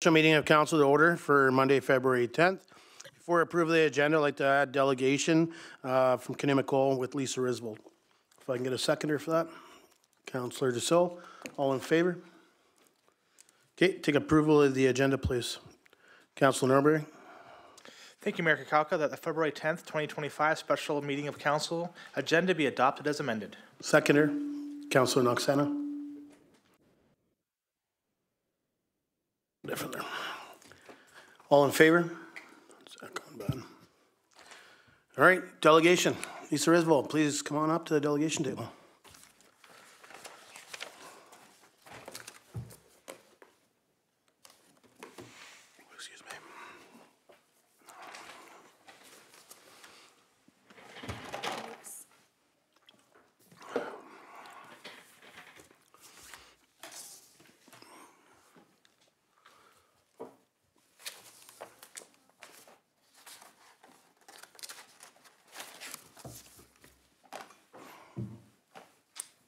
Meeting of council to order for Monday, February 10th. Before I approve the agenda, I'd like to add delegation from Kinimicol with Lisa Risvold. If I can get a seconder for that. Councillor DeSille, all in favor? Okay, take approval of the agenda, please. Councillor Norbury. Thank you, Mayor Kakalka, that the February 10th, 2025 special meeting of council agenda be adopted as amended. Seconder, Councillor Noxena. Different there. All in favor? All right, delegation. Lisa Risvold, please come on up to the delegation table. Excuse me.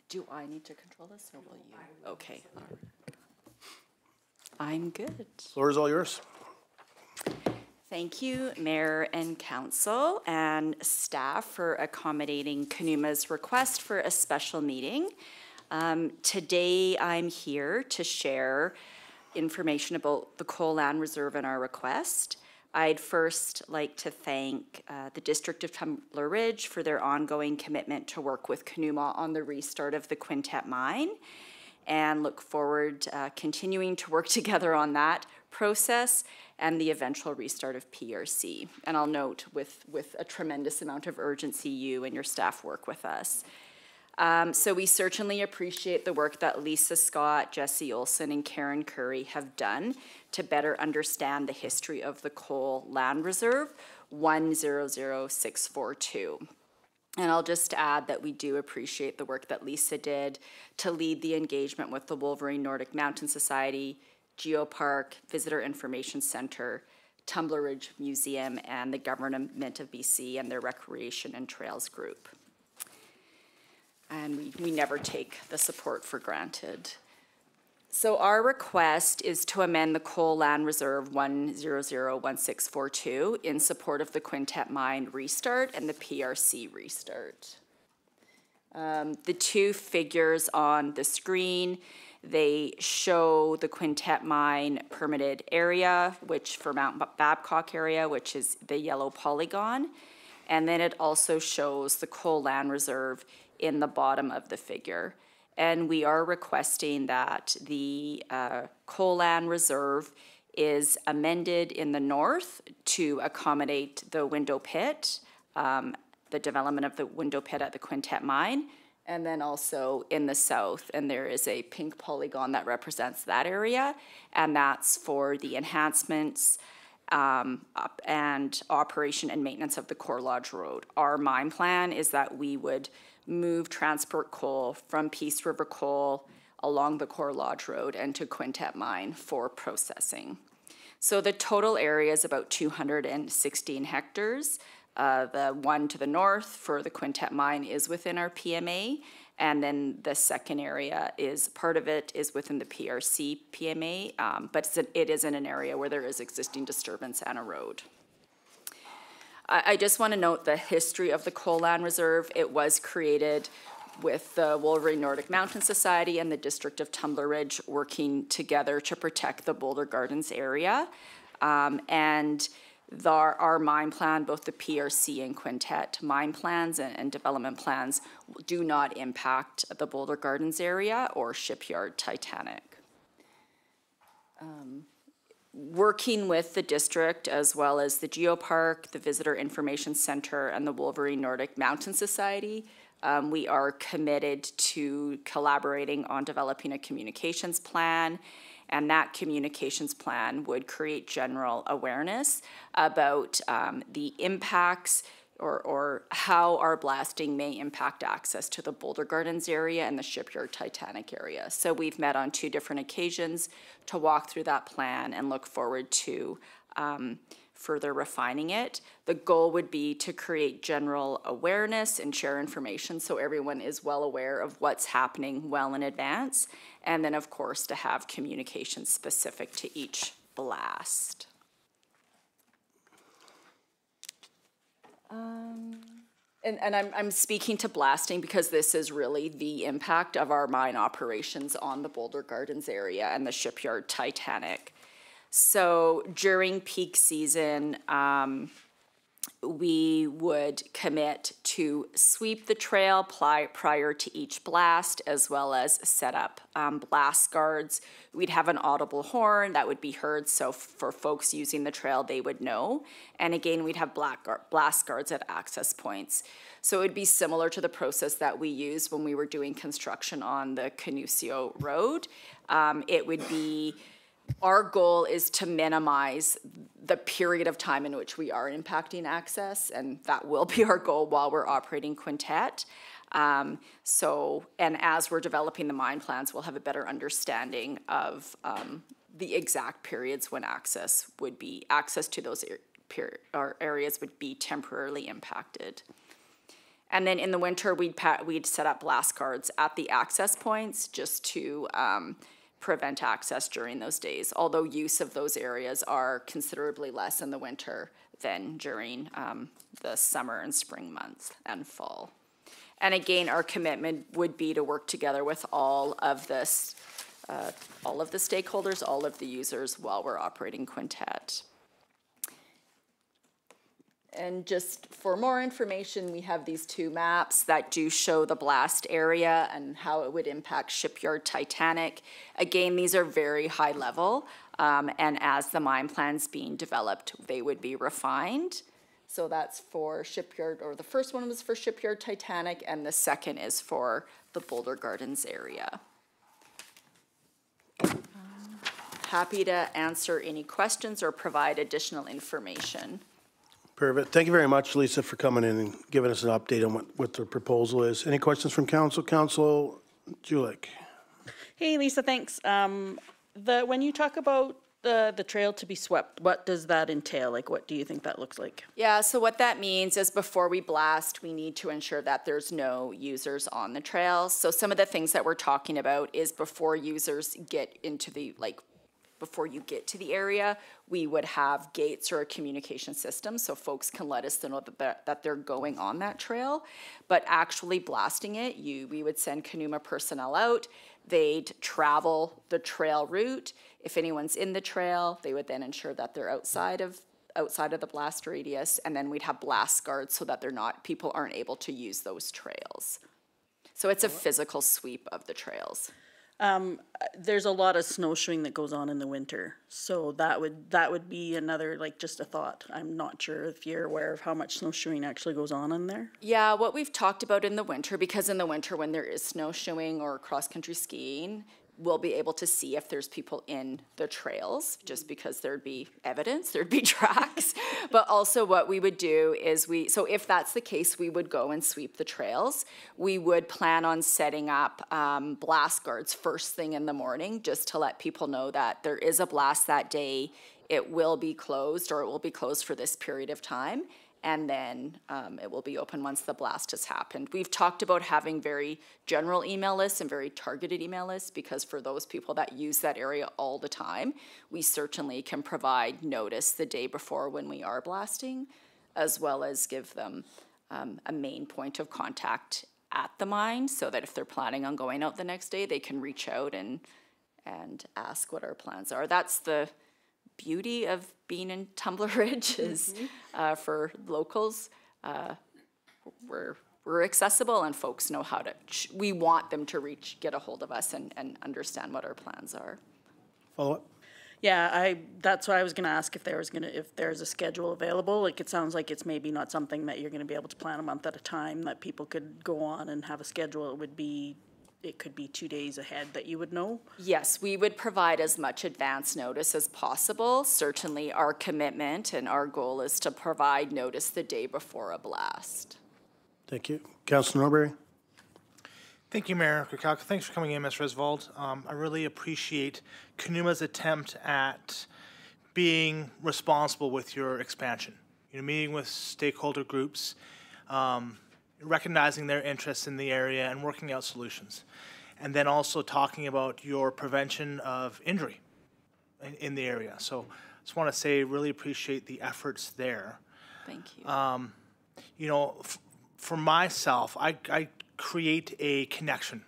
Do I need to control this, or will you? Okay. All right. I'm good. Floor is all yours. Thank you, Mayor and Council and staff, for accommodating Canuma's request for a special meeting. Today, I'm here to share information about the Coal Land Reserve and our request. I'd first like to thank the District of Tumbler Ridge for their ongoing commitment to work with Canuma on the restart of the Quintet mine, and look forward continuing to work together on that process and the eventual restart of PRC. And I'll note with a tremendous amount of urgency you and your staff work with us. So we certainly appreciate the work that Lisa Scott, Jesse Olson, and Karen Curry have done to better understand the history of the Coal Land Reserve 100642. And I'll just add that we do appreciate the work that Lisa did to lead the engagement with the Wolverine Nordic Mountain Society, Geopark, Visitor Information Centre, Tumbler Ridge Museum, and the Government of BC and their Recreation and Trails Group. And we never take the support for granted. So our request is to amend the Coal Land Reserve 1001642 in support of the Quintet Mine restart and the PRC restart. The two figures on the screen, they show the Quintet Mine permitted area, which for Mount Babcock area, which is the yellow polygon. And then it also shows the Coal Land Reserve in the bottom of the figure. And we are requesting that the Coal Land Reserve is amended in the north to accommodate the window pit, the development of the window pit at the Quintet Mine, and then also in the south. And there is a pink polygon that represents that area, and that's for the enhancements and operation and maintenance of the Core Lodge Road. Our mine plan is that we would move transport coal from Peace River Coal along the Core Lodge Road and to Quintet Mine for processing. So the total area is about 216 hectares. The one to the north for the Quintet Mine is within our PMA, and then the second area is, part of it is within the PRC PMA, but it is in an area where there is existing disturbance and a road. I just want to note the history of the Coal Land Reserve. It was created with the Wolverine Nordic Mountain Society and the District of Tumbler Ridge working together to protect the Boulder Gardens area. And our mine plan, both the PRC and Quintet mine plans and development plans, do not impact the Boulder Gardens area or Shipyard Titanic. Working with the district as well as the Geopark, the Visitor Information Center, and the Wolverine Nordic Mountain Society, we are committed to collaborating on developing a communications plan, and that communications plan would create general awareness about the impacts or how our blasting may impact access to the Boulder Gardens area and the Shipyard Titanic area. So we've met on 2 different occasions to walk through that plan and look forward to further refining it. The goal would be to create general awareness and share information so everyone is well aware of what's happening well in advance, and then of course to have communication specific to each blast. And I'm speaking to blasting because this is really the impact of our mine operations on the Boulder Gardens area and the shipyard Titanic. So during peak season, we would commit to sweep the trail prior to each blast, as well as set up blast guards. We'd have an audible horn that would be heard, so for folks using the trail, they would know. And again, we'd have blast guards at access points. So it would be similar to the process that we used when we were doing construction on the Canusio Road. It would be, our goal is to minimize the period of time in which we are impacting access, and that will be our goal while we're operating Quintet. And as we're developing the mine plans, we'll have a better understanding of the exact periods when access to those areas would be temporarily impacted. And then in the winter, we'd set up blast guards at the access points just to prevent access during those days, although use of those areas are considerably less in the winter than during the summer and spring months and fall. And again, our commitment would be to work together with all of the stakeholders, all of the users while we're operating Quintet. And just for more information, we have these two maps that do show the blast area and how it would impact shipyard Titanic. Again, these are very high level, and as the mine plan's being developed, they would be refined. So that's for shipyard, or the first one was for shipyard Titanic, and the second is for the Boulder Gardens area. Happy to answer any questions or provide additional information. Perfect. Thank you very much, Lisa, for coming in and giving us an update on what the proposal is. Any questions from council? Council Julik. Hey, Lisa, thanks. When you talk about the trail to be swept, what does that entail? Like, what do you think that looks like? Yeah, so what that means is before we blast, we need to ensure that there's no users on the trail. So some of the things that we're talking about is before users get into the, before you get to the area, we would have gates or a communication system so folks can let us know that they're going on that trail. But actually blasting it, we would send Canuma personnel out. They'd travel the trail route. If anyone's in the trail, they would then ensure that they're outside of the blast radius, and then we'd have blast guards so that people aren't able to use those trails. So it's a physical sweep of the trails. There's a lot of snowshoeing that goes on in the winter, so that would be another, just a thought. I'm not sure if you're aware of how much snowshoeing actually goes on in there. Yeah, what we've talked about in the winter, because in the winter when there is snowshoeing or cross-country skiing, we'll be able to see if there's people in the trails, just because there'd be evidence, there'd be tracks. But also what we would do is so if that's the case, we would go and sweep the trails. We would plan on setting up blast guards first thing in the morning, just to let people know that there is a blast that day. It will be closed, or it will be closed for this period of time. And then it will be open once the blast has happened. We've talked about having very general email lists and very targeted email lists, because for those people that use that area all the time, we certainly can provide notice the day before when we are blasting, as well as give them a main point of contact at the mine, so that if they're planning on going out the next day, they can reach out and ask what our plans are. That's the beauty of being in Tumbler Ridge is for locals, we're accessible, and folks know how to, we want them to get a hold of us and understand what our plans are. Follow up? Yeah, that's why I was gonna ask if there's a schedule available. It sounds like it's maybe not something that you're gonna be able to plan a month at a time, that people could go on and have a schedule. It could be 2 days ahead that you would know? Yes, we would provide as much advance notice as possible. Certainly our commitment and our goal is to provide notice the day before a blast. Thank you. Councilor Norbury. Thank you, Mayor Kukalka. Thanks for coming in, Ms. Resvold. I really appreciate Canuma's attempt at being responsible with your expansion. Meeting with stakeholder groups, recognizing their interests in the area and working out solutions. And then also talking about your prevention of injury in the area. So just want to say, really appreciate the efforts there. Thank you. You know, for myself, I create a connection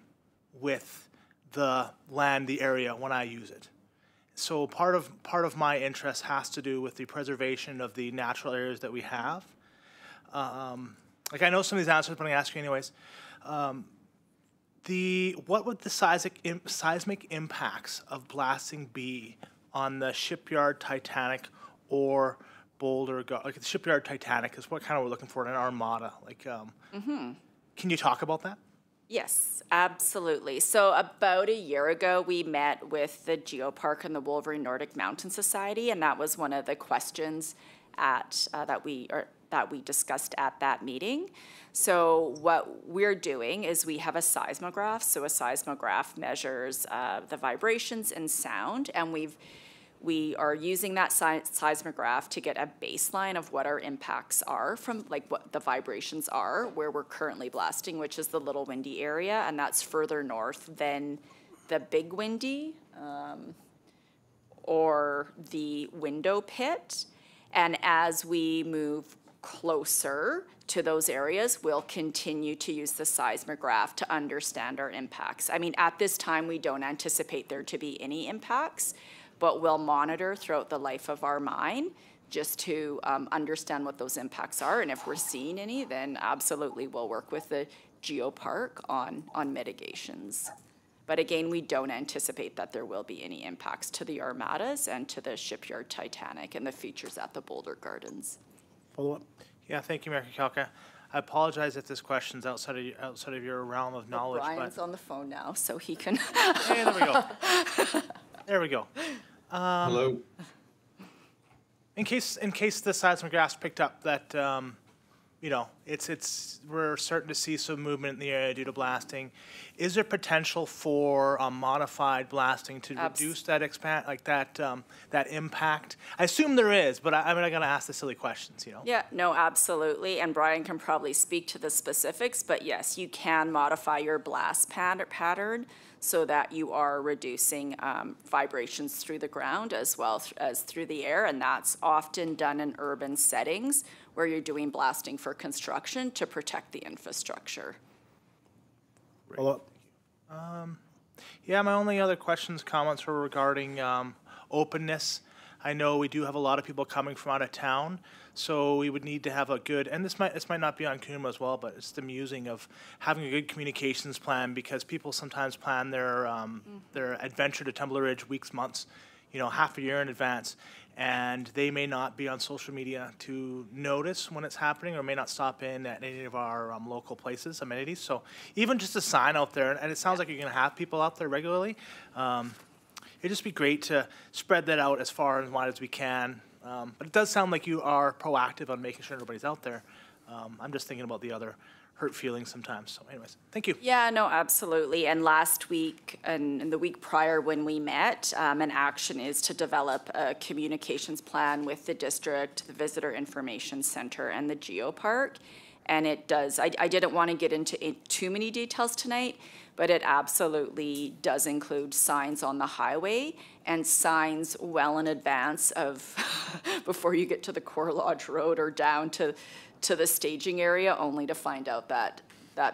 with the land, the area when I use it. So part of my interest has to do with the preservation of the natural areas that we have. Like I know some of these answers, but I'm going to ask you anyways. What would the seismic impacts of blasting be on the shipyard Titanic or Boulder? Like the shipyard Titanic is what kind of we're looking for in an armada. Like, can you talk about that? Yes, absolutely. So about a year ago, we met with the Geopark and the Wolverine Nordic Mountain Society, and that was one of the questions that we discussed at that meeting. So what we're doing is we have a seismograph. So a seismograph measures the vibrations and sound, and we are using that seismograph to get a baseline of what our impacts are from, like what the vibrations are where we're currently blasting, which is the Little Windy area, and that's further north than the Big Windy or the Window Pit. And as we move closer to those areas, we'll continue to use the seismograph to understand our impacts. I mean, at this time, we don't anticipate there to be any impacts, but we'll monitor throughout the life of our mine just to understand what those impacts are. And if we're seeing any, then absolutely we'll work with the Geopark on mitigations. But again, we don't anticipate that there will be any impacts to the armadas and to the shipyard Titanic and the features at the Boulder Gardens. Follow up? Yeah, thank you, Mayor Kukalka. I apologize if this question's outside of your realm of knowledge. Brian's on the phone now, so he can. Hey, there we go. There we go. Hello. In case the seismograph's picked up that you know we're starting to see some movement in the area due to blasting. Is there potential for modified blasting to reduce that that impact? I assume there is, but I'm not going to ask the silly questions, you know. Yeah, no, absolutely, and Brian can probably speak to the specifics, but yes, you can modify your blast pattern so that you are reducing vibrations through the ground as well as through the air, and that's often done in urban settings where you're doing blasting for construction to protect the infrastructure. Follow up? Yeah, my only other questions, comments were regarding openness. I know we do have a lot of people coming from out of town, so we would need to have a good, and this might not be on Kunuma as well, but it's the musing of having a good communications plan, because people sometimes plan their adventure to Tumbler Ridge weeks, months, you know, half a year in advance, and they may not be on social media to notice when it's happening, or may not stop in at any of our local places, amenities. So even just a sign out there, and it sounds like you're going to have people out there regularly. It'd just be great to spread that out as far and wide as we can. But it does sound like you are proactive on making sure everybody's out there. I'm just thinking about the other hurt feelings sometimes. So anyways, thank you. Yeah, no, absolutely. And last week and the week prior when we met, an action is to develop a communications plan with the district, the Visitor Information Center, and the Geopark. And it does, I didn't want to get into too many details tonight, but it absolutely does include signs on the highway and signs well in advance of before you get to the Core Lodge Road or down to the staging area, only to find out that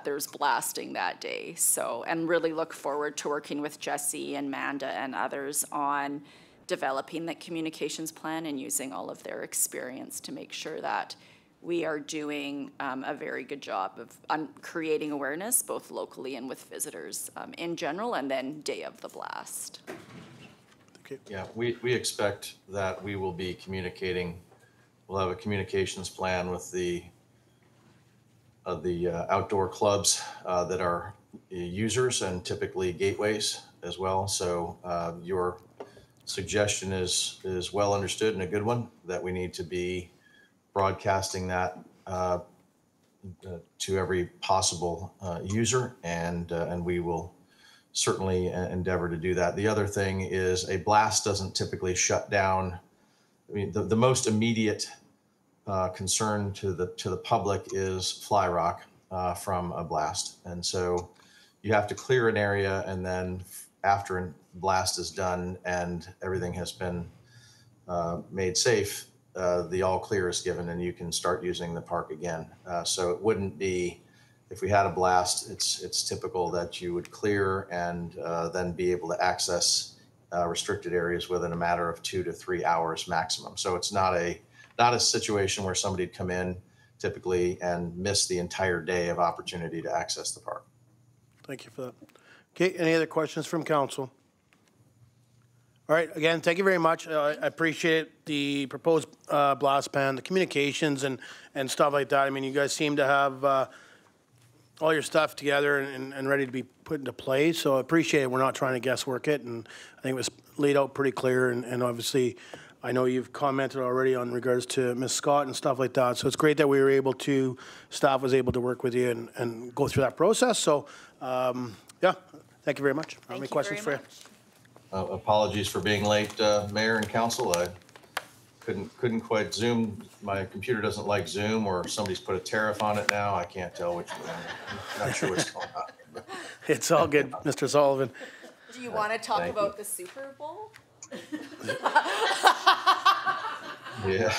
there's blasting that day. So, and really look forward to working with Jesse and Manda and others on developing that communications plan and using all of their experience to make sure that we are doing a very good job of creating awareness, both locally and with visitors in general, and then day of the blast. Okay. Yeah, we expect that we will be communicating. We'll have a communications plan with the outdoor clubs that are users and typically gateways as well. So your suggestion is well understood and a good one, that we need to be broadcasting that to every possible user, and we will certainly endeavor to do that. The other thing is, a blast doesn't typically shut down. I mean, the most immediate concern to the public is fly rock from a blast, and so you have to clear an area, and then after blast is done and everything has been made safe, the all clear is given and you can start using the park again. So it wouldn't be, if we had a blast, it's typical that you would clear and then be able to access restricted areas within a matter of 2 to 3 hours maximum. So it's not a situation where somebody'd come in typically and miss the entire day of opportunity to access the park. Thank you for that. Okay, any other questions from council? All right, again, thank you very much. I appreciate the proposed blast ban, the communications and stuff like that. I mean, you guys seem to have all your stuff together and ready to be put into play, so I appreciate it. We're not trying to guesswork it, and I think it was laid out pretty clear, and obviously, I know you've commented already on regards to Ms. Scott and stuff like that, so it's great that we were able to, staff was able to work with you and go through that process, so, yeah, thank you very much. Any questions for you? Apologies for being late, Mayor and Council. I couldn't quite Zoom. My computer doesn't like Zoom, or somebody's put a tariff on it now. I can't tell which one. I'm not sure what's going on. It's all good, Mr. Sullivan. Do you want to talk Thank about you. the Super Bowl? Yeah.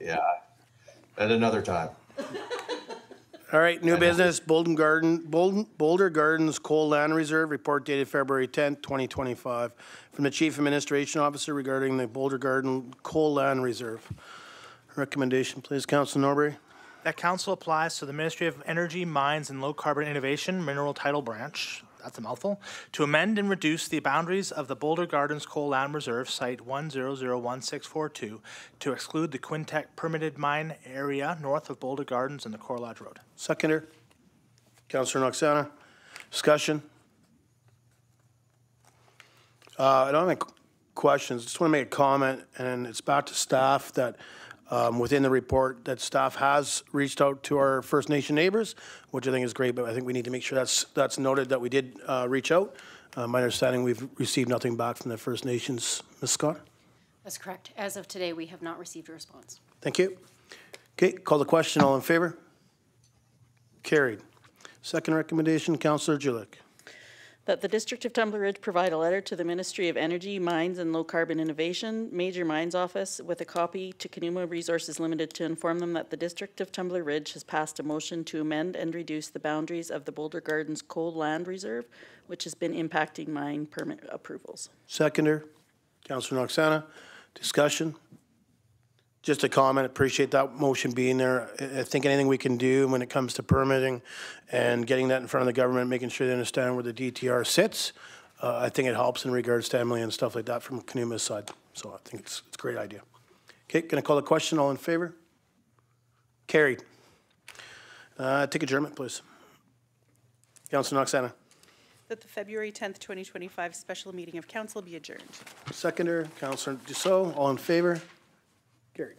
Yeah. At another time. All right, new business, Boulder Gardens Coal Land Reserve, report dated February 10th, 2025, from the Chief Administration Officer regarding the Boulder Garden Coal Land Reserve. Recommendation, please, Councilor Norbury. That council applies to the Ministry of Energy, Mines, and Low Carbon Innovation Mineral Title Branch, that's a mouthful, to amend and reduce the boundaries of the Boulder Gardens Coal Land Reserve, Site 1001642, to exclude the Quintet permitted mine area north of Boulder Gardens and the Core Lodge Road. Seconder, Councilor Noxana. Discussion. I don't have any questions. Just want to make a comment, and it's back to staff that within the report that staff has reached out to our First Nation neighbors, which I think is great, but I think we need to make sure that's noted that we did reach out. My understanding, we've received nothing back from the First Nations. Ms. Scott? That's correct. As of today, we have not received a response. Thank you. Okay, call the question. All in favor? Carried. Second recommendation, Councillor Julik. That the District of Tumbler Ridge provide a letter to the Ministry of Energy, Mines, and Low Carbon Innovation, Major Mines Office, with a copy to Conuma Resources Limited to inform them that the District of Tumbler Ridge has passed a motion to amend and reduce the boundaries of the Boulder Gardens Coal Land Reserve, which has been impacting mine permit approvals. Seconder, Councillor Noxana. Discussion. Just a comment, appreciate that motion being there. I think anything we can do when it comes to permitting and getting that in front of the government, making sure they understand where the DTR sits, I think it helps in regards to Emily and stuff like that from Canuma's side. So I think it's a great idea. Okay, going to call the question. All in favor? Carried. Take adjournment, please. Councillor Noxana. That the February 10th, 2025 special meeting of council be adjourned. Seconder, Councillor Dussault. All in favor? Carried.